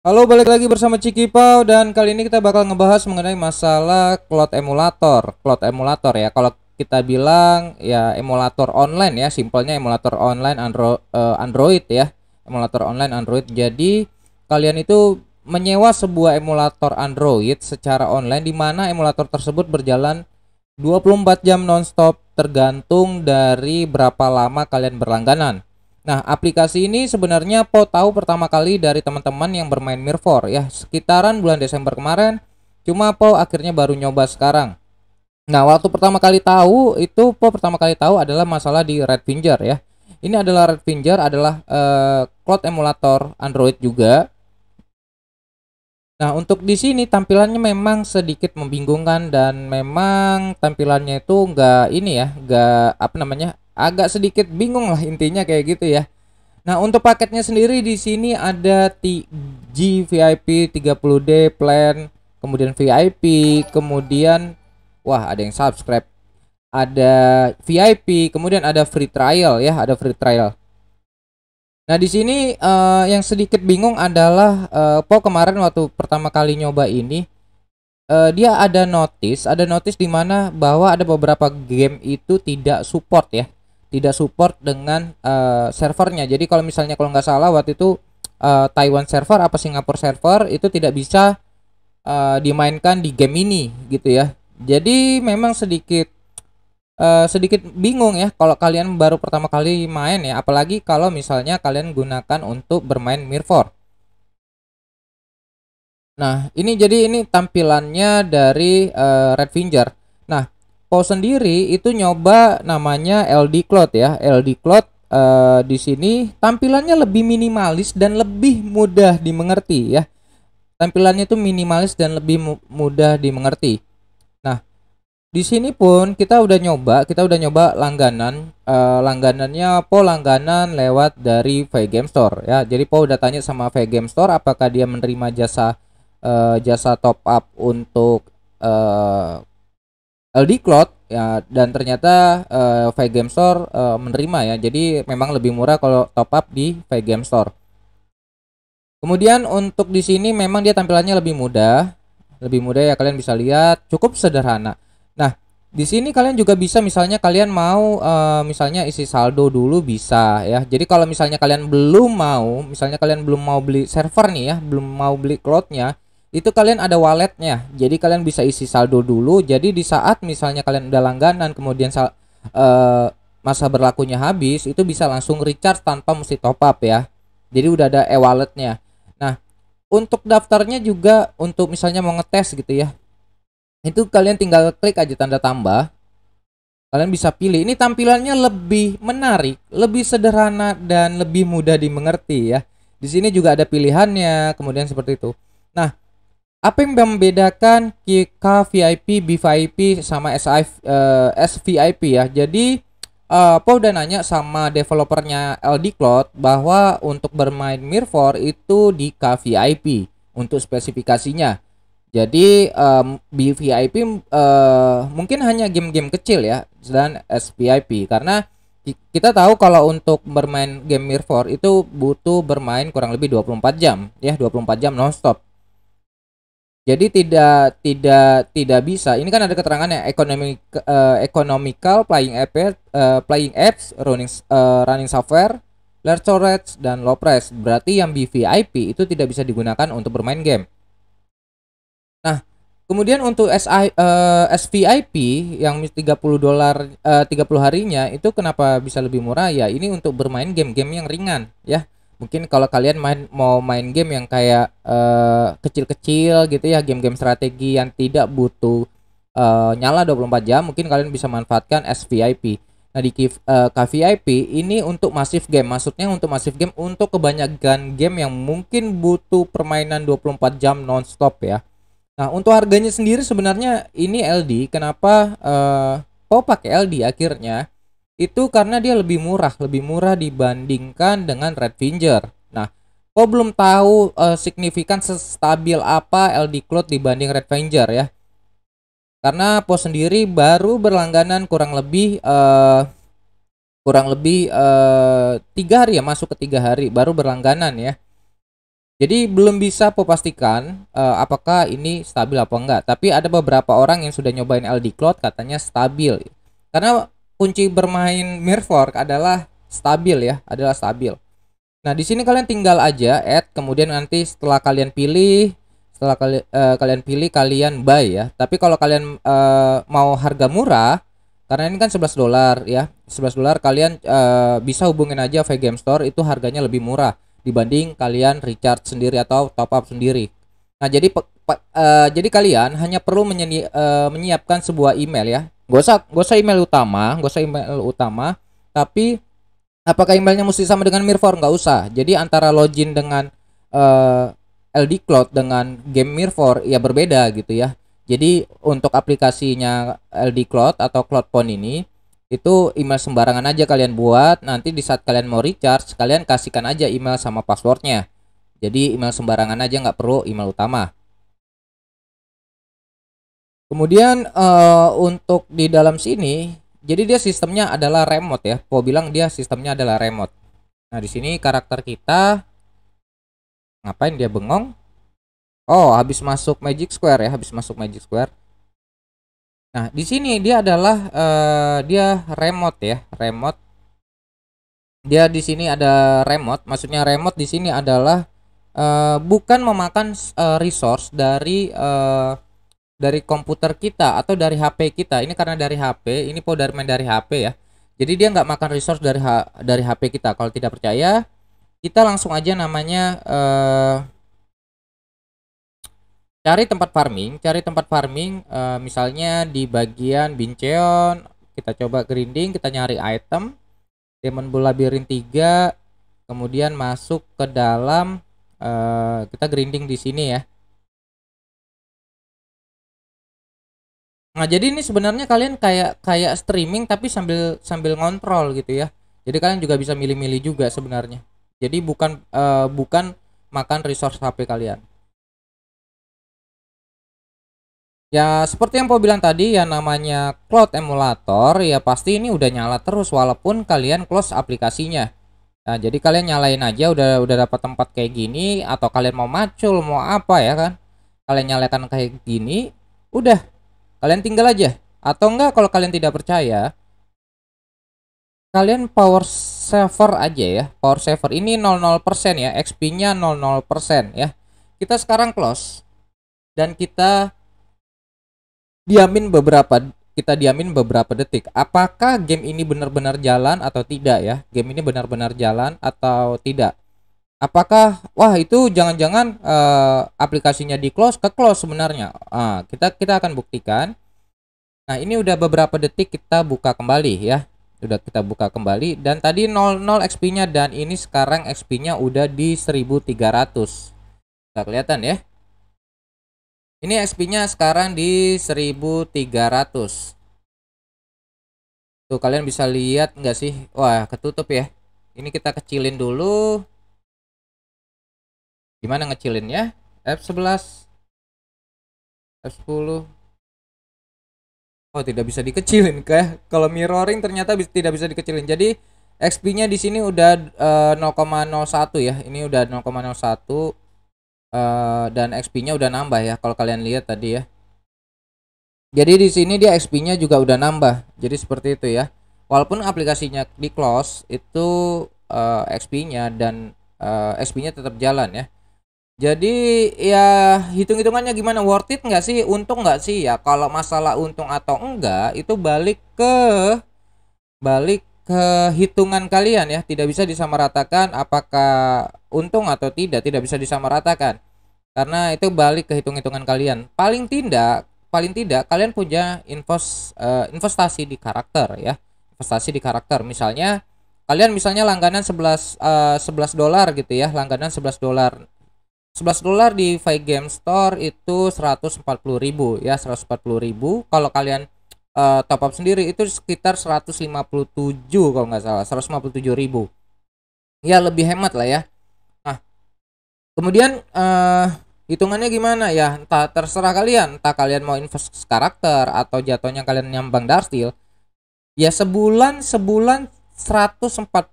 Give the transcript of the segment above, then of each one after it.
Halo, balik lagi bersama Cikipau dan kali ini kita bakal ngebahas mengenai masalah cloud emulator. Cloud emulator ya, kalau kita bilang ya emulator online ya, simpelnya emulator online Android ya, emulator online Android. Jadi kalian itu menyewa sebuah emulator Android secara online di mana emulator tersebut berjalan 24 jam nonstop tergantung dari berapa lama kalian berlangganan. Nah, aplikasi ini sebenarnya Po tahu pertama kali dari teman-teman yang bermain Mirror ya, sekitaran bulan Desember kemarin. Cuma Po akhirnya baru nyoba sekarang. Nah, waktu pertama kali tahu itu Po pertama kali tahu adalah masalah di Red Finger ya. Ini adalah Red Finger adalah cloud emulator Android juga. Nah, untuk di sini tampilannya memang sedikit membingungkan dan memang tampilannya itu enggak ini ya, enggak apa namanya, agak sedikit bingung lah intinya kayak gitu ya. Nah, untuk paketnya sendiri di sini ada TG VIP 30D plan, kemudian VIP, kemudian wah ada yang subscribe, ada VIP, kemudian ada free trial ya, ada free trial. Nah, di sini yang sedikit bingung adalah Po kemarin waktu pertama kali nyoba ini dia ada notice di mana bahwa ada beberapa game itu tidak support ya, tidak support dengan servernya. Jadi kalau misalnya kalau nggak salah waktu itu Taiwan server apa Singapura server itu tidak bisa dimainkan di game ini gitu ya. Jadi memang sedikit bingung ya kalau kalian baru pertama kali main ya, apalagi kalau misalnya kalian gunakan untuk bermain Mirror. Nah, ini jadi ini tampilannya dari Red Finger. Nah, Po sendiri itu nyoba namanya LD Cloud ya. LD Cloud di sini tampilannya lebih minimalis dan lebih mudah dimengerti ya. Tampilannya itu minimalis dan lebih mudah dimengerti. Nah, di sini pun kita udah nyoba langganan. Langganannya Po langganan lewat dari VGame Store ya. Jadi Po udah tanya sama VGame Store apakah dia menerima jasa top up untuk LD Cloud ya, dan ternyata VGame Store menerima ya. Jadi memang lebih murah kalau top up di VGame Store. Kemudian untuk di sini memang dia tampilannya lebih mudah. Lebih mudah ya, kalian bisa lihat cukup sederhana. Nah, di sini kalian juga bisa misalnya kalian mau misalnya isi saldo dulu bisa ya. Jadi kalau misalnya kalian belum mau, misalnya kalian belum mau beli server nih ya, belum mau beli cloudnya, itu kalian ada walletnya. Jadi kalian bisa isi saldo dulu. Jadi di saat misalnya kalian udah langganan kemudian masa berlakunya habis, itu bisa langsung recharge tanpa mesti top up ya. Jadi udah ada e-walletnya. Nah, untuk daftarnya juga untuk misalnya mau ngetes gitu ya, itu kalian tinggal klik aja tanda tambah. Kalian bisa pilih. Ini tampilannya lebih menarik, lebih sederhana dan lebih mudah dimengerti ya. Di sini juga ada pilihannya, kemudian seperti itu. Nah, apa yang membedakan KVIP, BVIP sama SVIP ya? Jadi Paul udah nanya sama developernya LD Cloud bahwa untuk bermain Mirror itu di KVIP untuk spesifikasinya. Jadi BVIP mungkin hanya game-game kecil ya, dan SVIP karena kita tahu kalau untuk bermain game Mirror itu butuh bermain kurang lebih 24 jam ya, 24 jam nonstop. Jadi tidak bisa. Ini kan ada keterangannya economical playing apps running software large storage dan low price. Berarti yang BVIP itu tidak bisa digunakan untuk bermain game. Nah, kemudian untuk SVIP yang $30 30 harinya itu kenapa bisa lebih murah ya? Ini untuk bermain game-game yang ringan ya. Mungkin kalau kalian mau main game yang kayak kecil-kecil gitu ya, game-game strategi yang tidak butuh nyala 24 jam, mungkin kalian bisa manfaatkan SVIP. Nah, di KVIP ini untuk massive game. Maksudnya untuk massive game untuk kebanyakan game yang mungkin butuh permainan 24 jam nonstop ya. Nah, untuk harganya sendiri sebenarnya ini LD. Kenapa kok pakai LD akhirnya? Itu karena dia lebih murah dibandingkan dengan Red Finger. Nah, kok belum tahu signifikan stabil apa LD Cloud dibanding Red Finger ya? Karena Po sendiri baru berlangganan kurang lebih 3 hari ya, masuk ke 3 hari baru berlangganan ya. Jadi belum bisa pastikan apakah ini stabil apa enggak. Tapi ada beberapa orang yang sudah nyobain LD Cloud katanya stabil. Karena kunci bermain Mirrorfork adalah stabil ya, adalah stabil. Nah, di sini kalian tinggal aja add, kemudian nanti setelah kalian pilih, kalian pilih kalian buy ya. Tapi kalau kalian mau harga murah, karena ini kan 11 dolar ya. 11 dolar kalian bisa hubungin aja VGame Store, itu harganya lebih murah dibanding kalian recharge sendiri atau top up sendiri. Nah, jadi kalian hanya perlu menyiapkan sebuah email ya. Gak usah email utama, tapi apakah emailnya mesti sama dengan Mirror? Nggak usah. Jadi antara login dengan LD Cloud dengan game Mirror ya berbeda gitu ya. Jadi untuk aplikasinya LD Cloud atau Cloudphone ini itu email sembarangan aja kalian buat. Nanti di saat kalian mau recharge, kalian kasihkan aja email sama passwordnya. Jadi email sembarangan aja, nggak perlu email utama. Kemudian untuk di dalam sini, jadi dia sistemnya adalah remote ya. Mau bilang dia sistemnya adalah remote. Nah, di sini karakter kita ngapain dia bengong? Oh, habis masuk Magic Square ya, habis masuk Magic Square. Nah, di sini dia adalah dia remote ya, remote. Dia di sini ada remote, maksudnya remote di sini adalah bukan memakan resource dari komputer kita atau dari HP kita. Ini karena dari HP, ini main dari HP ya. Jadi dia nggak makan resource dari HP kita. Kalau tidak percaya, kita langsung aja namanya cari tempat farming, misalnya di bagian Binceon. Kita coba grinding, kita nyari item Demon Bull Labyrinth 3, kemudian masuk ke dalam kita grinding di sini ya. Nah, jadi ini sebenarnya kalian kayak streaming tapi sambil ngontrol gitu ya. Jadi kalian juga bisa milih-milih juga sebenarnya. Jadi bukan makan resource HP kalian. Ya seperti yang Po bilang tadi, ya namanya cloud emulator ya pasti ini udah nyala terus walaupun kalian close aplikasinya. Nah, jadi kalian nyalain aja udah dapat tempat kayak gini, atau kalian mau macul mau apa ya kan. Kalian nyalakan kayak gini, udah kalian tinggal aja. Atau enggak, kalau kalian tidak percaya, kalian power saver aja ya. Power saver ini 00% ya, XP-nya 00% ya. Kita sekarang close dan diamin beberapa detik. Apakah game ini benar-benar jalan atau tidak ya? Game ini benar-benar jalan atau tidak? Apakah wah itu jangan-jangan aplikasinya di ke close sebenarnya. Kita akan buktikan. Nah, ini udah beberapa detik, kita buka kembali ya. Udah kita buka kembali dan tadi 00 XP-nya dan ini sekarang XP-nya udah di 1300. Nah, kelihatan ya. Ini XP-nya sekarang di 1300. Tuh kalian bisa lihat nggak sih? Wah, ketutup ya. Ini kita kecilin dulu. Gimana ngecilinnya? F11, F10. Oh, tidak bisa dikecilin kayak kalau mirroring ternyata tidak bisa dikecilin. Jadi XP-nya di sini udah 0,01 ya. Ini udah 0,01 dan XP-nya udah nambah ya kalau kalian lihat tadi ya. Jadi di sini dia XP-nya juga udah nambah. Jadi seperti itu ya. Walaupun aplikasinya di close itu XP-nya dan XP-nya tetap jalan ya. Jadi ya hitung-hitungannya gimana, worth it nggak sih, untung nggak sih ya? Kalau masalah untung atau enggak itu balik ke hitungan kalian ya. Tidak bisa disamaratakan apakah untung atau tidak bisa disamaratakan. Karena itu balik ke hitung-hitungan kalian. Paling tidak kalian punya investasi di karakter ya. Investasi di karakter, misalnya kalian langganan 11 dolar gitu ya, langganan 11 dolar. 11 dolar di VGame Store itu 140.000 ya, 140.000. Kalau kalian top up sendiri itu sekitar 157 kalau nggak salah, 157.000 ya, lebih hemat lah ya. Nah, kemudian hitungannya gimana ya, entah terserah kalian, entah kalian mau invest karakter atau jatuhnya kalian nyambang Darksteel ya. Sebulan 140.000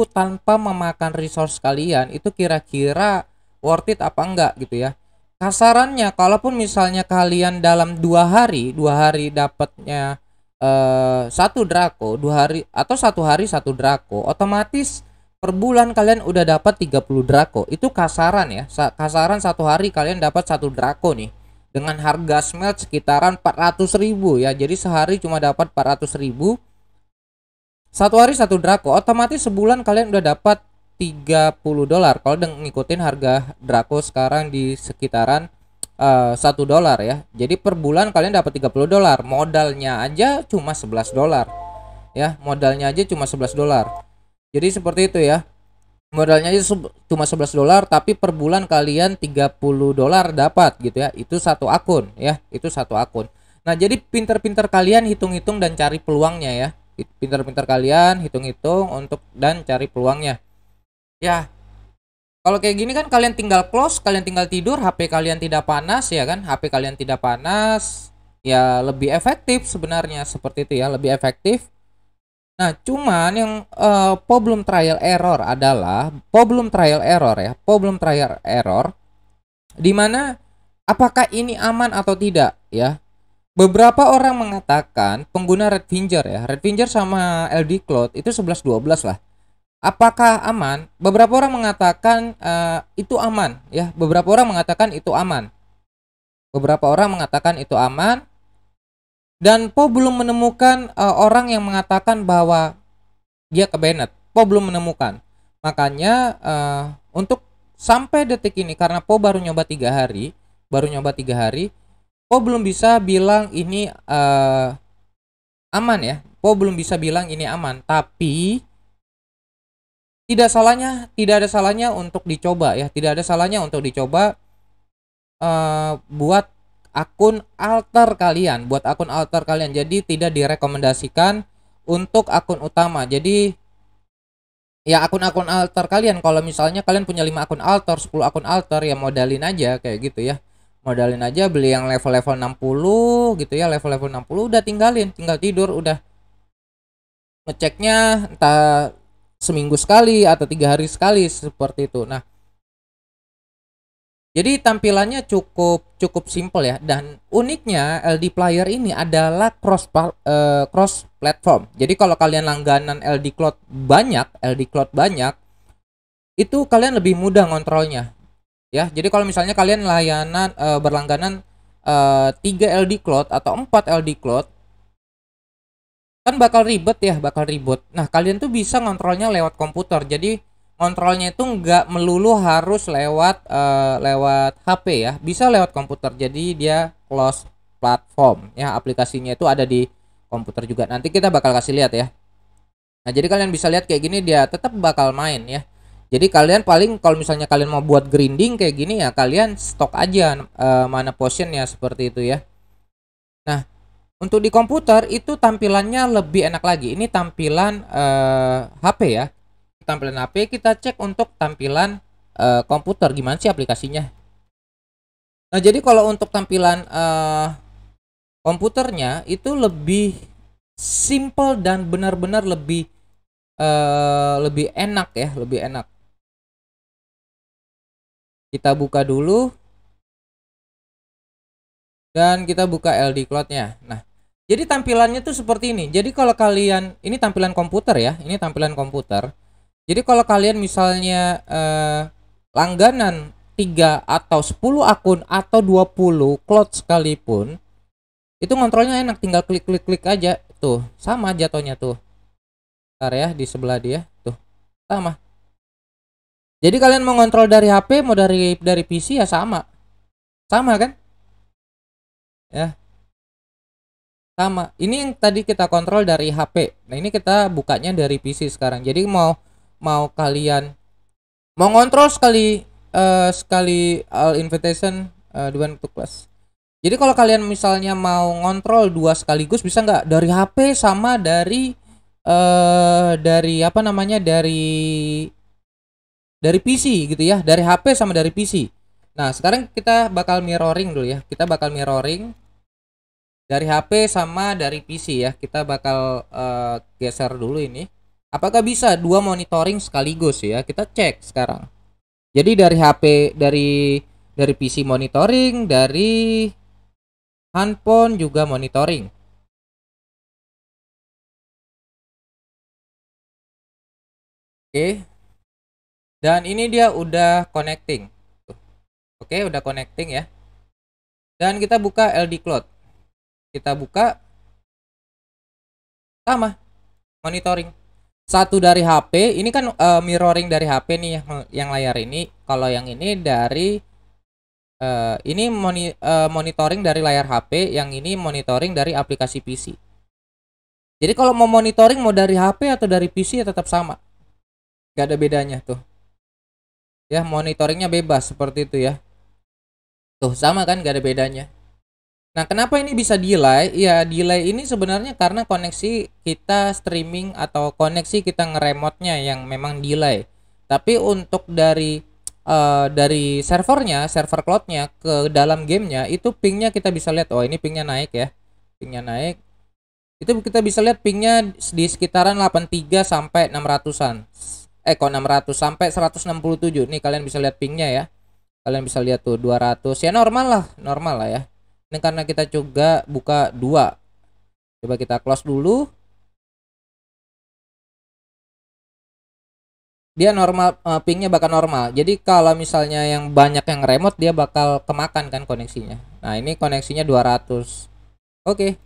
tanpa memakan resource kalian itu kira-kira worth it apa enggak gitu ya. Kasarannya kalaupun misalnya kalian dalam 2 hari dapatnya satu Draco, 2 hari atau 1 hari satu Draco, otomatis per bulan kalian udah dapat 30 Draco. Itu kasaran ya. Kasaran 1 hari kalian dapat satu Draco nih. Dengan harga smelt sekitaran 400.000 ya. Jadi sehari cuma dapat 400.000. 1 hari satu Draco, otomatis sebulan kalian udah dapat $30 kalau ngikutin harga Draco sekarang di sekitaran $1 ya. Jadi per bulan kalian dapat $30. Modalnya aja cuma $11 ya. Modalnya aja cuma $11. Jadi seperti itu ya. Modalnya aja cuma $11, tapi per bulan kalian $30 dapat gitu ya. Itu satu akun ya. Itu satu akun. Nah, jadi pinter-pinter kalian hitung-hitung dan cari peluangnya ya. Pinter-pinter kalian hitung-hitung untuk dan cari peluangnya. Ya, kalau kayak gini kan kalian tinggal close, kalian tinggal tidur, HP kalian tidak panas ya kan? HP kalian tidak panas, ya lebih efektif sebenarnya seperti itu ya, lebih efektif. Nah, cuman yang problem trial error adalah problem trial error ya, problem trial error di mana apakah ini aman atau tidak ya? Beberapa orang mengatakan pengguna Red Finger ya, Red Finger sama LD Cloud itu 11-12 lah. Apakah aman? Beberapa orang mengatakan itu aman ya. Beberapa orang mengatakan itu aman. Beberapa orang mengatakan itu aman. Dan Po belum menemukan orang yang mengatakan bahwa dia ke-banned. Po belum menemukan. Makanya untuk sampai detik ini karena Po baru nyoba 3 hari, Po belum bisa bilang ini aman ya. Po belum bisa bilang ini aman, tapi tidak ada salahnya untuk dicoba ya. Tidak ada salahnya untuk dicoba buat akun alter kalian. Jadi tidak direkomendasikan untuk akun utama. Jadi ya akun-akun alter kalian, kalau misalnya kalian punya 5 akun alter, 10 akun alter, ya modalin aja kayak gitu ya. Modalin aja beli yang level-level 60 gitu ya, level-level 60 udah tinggal tidur, udah ngeceknya entah seminggu sekali atau 3 hari sekali seperti itu. Nah, jadi tampilannya cukup simple ya, dan uniknya LD Player ini adalah cross platform. Jadi kalau kalian langganan LD Cloud banyak, itu kalian lebih mudah ngontrolnya ya. Jadi kalau misalnya kalian layanan berlangganan 3 LD Cloud atau 4 LD Cloud, kan bakal ribet. Nah, kalian tuh bisa ngontrolnya lewat komputer. Jadi ngontrolnya itu nggak melulu harus lewat HP ya, bisa lewat komputer. Jadi dia close platform ya, aplikasinya itu ada di komputer juga. Nanti kita bakal kasih lihat ya. Nah, jadi kalian bisa lihat kayak gini, dia tetap bakal main ya. Jadi kalian paling kalau misalnya kalian mau buat grinding kayak gini ya, kalian stok aja mana potionnya seperti itu ya. Nah, untuk di komputer itu tampilannya lebih enak lagi. Ini tampilan HP ya. Tampilan HP, kita cek untuk tampilan komputer gimana sih aplikasinya. Nah, jadi kalau untuk tampilan komputernya itu lebih simple dan benar-benar lebih enak ya, lebih enak. Kita buka dulu dan kita buka LD Cloud-nya. Nah, jadi tampilannya tuh seperti ini. Jadi kalau kalian, ini tampilan komputer ya, ini tampilan komputer. Jadi kalau kalian misalnya langganan 3 atau 10 akun atau 20 cloud sekalipun, itu ngontrolnya enak, tinggal klik aja. Tuh, sama jatuhnya tuh. Bentar ya, di sebelah dia, tuh. Sama. Jadi kalian mau ngontrol dari HP, mau dari PC ya sama. Sama kan? Ya. Sama. Ini yang tadi kita kontrol dari HP. Nah, ini kita bukanya dari PC sekarang. Jadi mau kalian mau ngontrol sekali all invitation dua untuk class. Jadi kalau kalian misalnya mau ngontrol 2 sekaligus bisa nggak, dari HP sama dari apa namanya, dari PC gitu ya, dari HP sama dari PC. Nah, sekarang kita bakal mirroring dulu ya. Kita bakal mirroring dari HP sama dari PC ya. Kita bakal geser dulu ini. Apakah bisa 2 monitoring sekaligus ya? Kita cek sekarang. Jadi dari HP, dari PC monitoring, dari handphone juga monitoring. Oke. Dan ini dia udah connecting. Oke, udah connecting ya. Dan kita buka LD Cloud. Kita buka, sama monitoring. Satu dari HP, ini kan mirroring dari HP nih yang layar ini. Kalau yang ini dari ini monitoring dari layar HP, yang ini monitoring dari aplikasi PC. Jadi kalau mau monitoring mau dari HP atau dari PC ya tetap sama. Gak ada bedanya tuh. Ya, monitoringnya bebas seperti itu ya. Tuh, sama kan, gak ada bedanya. Nah, kenapa ini bisa delay? Ya, delay ini sebenarnya karena koneksi kita streaming atau koneksi kita ngeremotnya yang memang delay. Tapi untuk dari servernya, server cloudnya ke dalam gamenya itu pingnya kita bisa lihat. Oh, ini pingnya naik ya. Pingnya naik. Itu kita bisa lihat pingnya di sekitaran 83 sampai 600-an. Kok 600 sampai 167. Nih kalian bisa lihat pingnya ya. Kalian bisa lihat tuh 200. Ya normal lah ya. Ini karena kita juga buka 2. Coba kita close dulu. Dia normal, pingnya bakal normal. Jadi kalau misalnya yang banyak yang remote dia bakal kemakan kan koneksinya. Nah, ini koneksinya 200. Oke.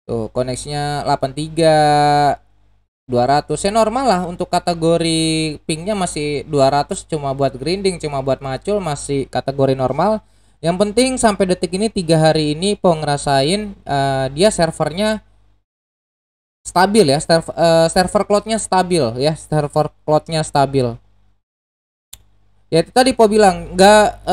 Tuh, koneksinya 83, 200. Ya normal lah, untuk kategori pingnya masih 200, cuma buat grinding, cuma buat macul, masih kategori normal. Yang penting sampai detik ini 3 hari ini Po ngerasain dia servernya stabil ya, server cloudnya stabil ya, server cloudnya stabil. Ya itu tadi Po bilang nggak,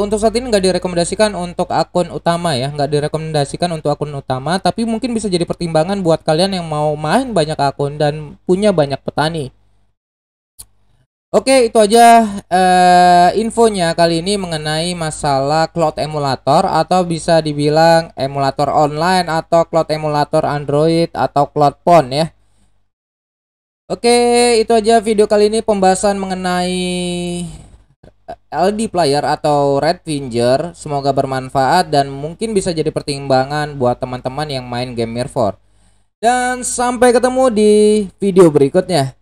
untuk saat ini nggak direkomendasikan untuk akun utama ya, nggak direkomendasikan untuk akun utama, tapi mungkin bisa jadi pertimbangan buat kalian yang mau main banyak akun dan punya banyak petani. Oke, itu aja infonya kali ini mengenai masalah cloud emulator, atau bisa dibilang emulator online atau cloud emulator Android atau cloud phone ya. Oke, itu aja video kali ini, pembahasan mengenai LD Player atau Red Finger. Semoga bermanfaat dan mungkin bisa jadi pertimbangan buat teman-teman yang main game Mirror. Dan sampai ketemu di video berikutnya.